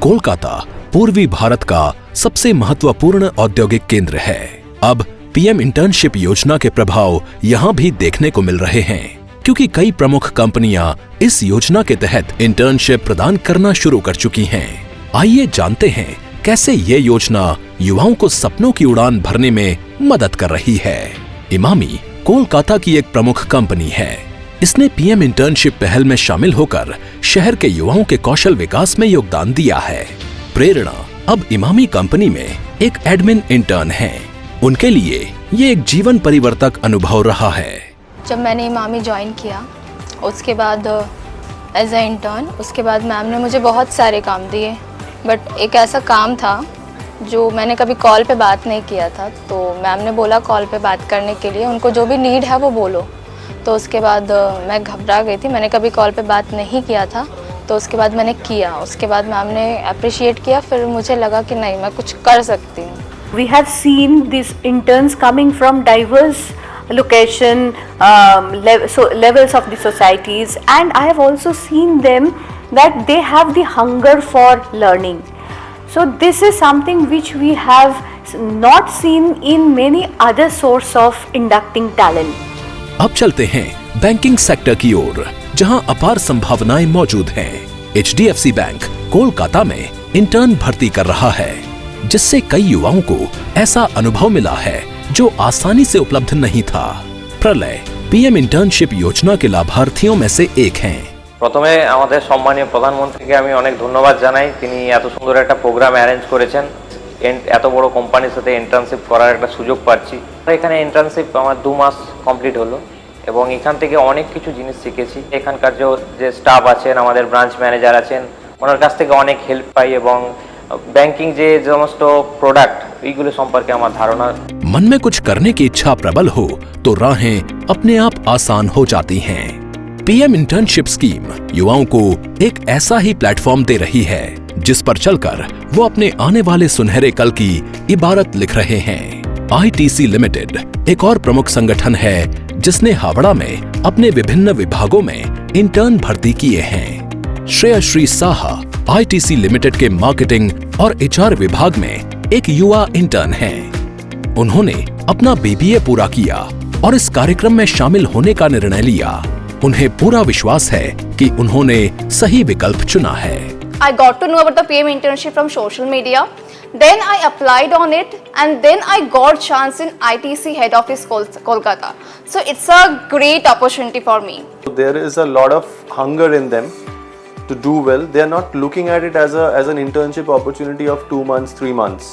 कोलकाता पूर्वी भारत का सबसे महत्वपूर्ण औद्योगिक केंद्र है। अब पीएम इंटर्नशिप योजना के प्रभाव यहाँ भी देखने को मिल रहे हैं, क्योंकि कई प्रमुख कंपनियां इस योजना के तहत इंटर्नशिप प्रदान करना शुरू कर चुकी हैं। आइए जानते हैं कैसे ये योजना युवाओं को सपनों की उड़ान भरने में मदद कर रही है। इमामी कोलकाता की एक प्रमुख कंपनी है। इसने पीएम इंटर्नशिप पहल में शामिल होकर शहर के युवाओं के कौशल विकास में योगदान दिया है। प्रेरणा अब इमामी कंपनी में एक एडमिन इंटर्न है। उनके लिए ये एक जीवन परिवर्तक अनुभव रहा है। जब मैंने इमामी ज्वाइन किया उसके बाद एज ए इंटर्न, उसके बाद मैम ने मुझे बहुत सारे काम दिए, बट एक ऐसा काम था जो मैंने कभी कॉल पे बात नहीं किया था। तो मैम ने बोला कॉल पे बात करने के लिए, उनको जो भी नीड है वो बोलो। तो उसके बाद मैं घबरा गई थी, मैंने कभी कॉल पे बात नहीं किया था। तो उसके बाद मैंने किया, उसके बाद मैम ने अप्रिशिएट किया, फिर मुझे लगा कि नहीं मैं कुछ कर सकती हूँ। We have seen these interns coming from diverse location levels of the societies, and I have also seen them that they have the hunger for learning. So this is something which we have not seen in many other source of inducting talent. अब चलते हैं banking sector की ओर, जहां अपार संभावनाएं मौजूद हैं। HDFC bank Kolkata में इंटर्न भर्ती कर रहा है, जिससे कई युवाओं को ऐसा अनुभव मिला है जो आसानी से उपलब्ध नहीं था। प्रलय पीएम इंटर्नशिप योजना के लाभार्थियों में से एक हैं। প্রথমে আমাদের সম্মানীয় প্রধানমন্ত্রীকে আমি অনেক ধন্যবাদ জানাই। তিনি এত সুন্দর একটা প্রোগ্রাম অ্যারেঞ্জ করেছেন। এত বড় কোম্পানির সাথে ইন্টার্নশিপ করার একটা সুযোগ পাচ্ছি। এখানে ইন্টার্নশিপ আমার 2 মাস কমপ্লিট হলো এবং এখান থেকে অনেক কিছু জিনিস শিখেছি। এখানকার যে স্টাফ আছেন, আমাদের ব্রাঞ্চ ম্যানেজার আছেন, ওনার কাছ থেকে অনেক হেল্প পাই এবং ব্যাংকিং যে সমস্ত প্রোডাক্ট এইগুলো সম্পর্কে আমার ধারণা। मन में कुछ करने की इच्छा प्रबल हो तो राहें अपने आप आसान हो जाती हैं। पीएम इंटर्नशिप स्कीम युवाओं को एक ऐसा ही प्लेटफॉर्म दे रही है जिस पर चलकर वो अपने आने वाले सुनहरे कल की इबारत लिख रहे हैं। आईटीसी लिमिटेड एक और प्रमुख संगठन है जिसने हावड़ा में अपने विभिन्न विभागों में इंटर्न भर्ती किए हैं। श्रेयश्री साहा आईटीसी लिमिटेड के मार्केटिंग और एचआर विभाग में एक युवा इंटर्न हैं। उन्होंने अपना बीबीए पूरा किया और इस कार्यक्रम में शामिल होने का निर्णय लिया। उन्हें पूरा विश्वास है कि उन्होंने सही विकल्प चुना है। I got to know about the PM internship from social media. Then I applied on it, and then I got chance in ITC head office Kolkata. So it's a great opportunity for me. There is a lot of hunger in them to do well. They are not looking at it as an internship opportunity of 2 months, 3 months,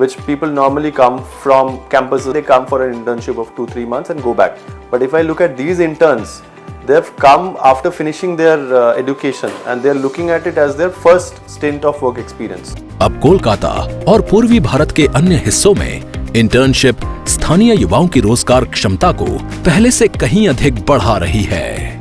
which people normally come from campuses. They come for an internship of 2-3 months and go back. But if I look at these interns, they have come after finishing their education and they are looking at it as their first stint of work experience. अब कोलकाता और पूर्वी भारत के अन्य हिस्सों में internship स्थानीय युवाओं की रोजगार क्षमता को पहले से कहीं अधिक बढ़ा रही है।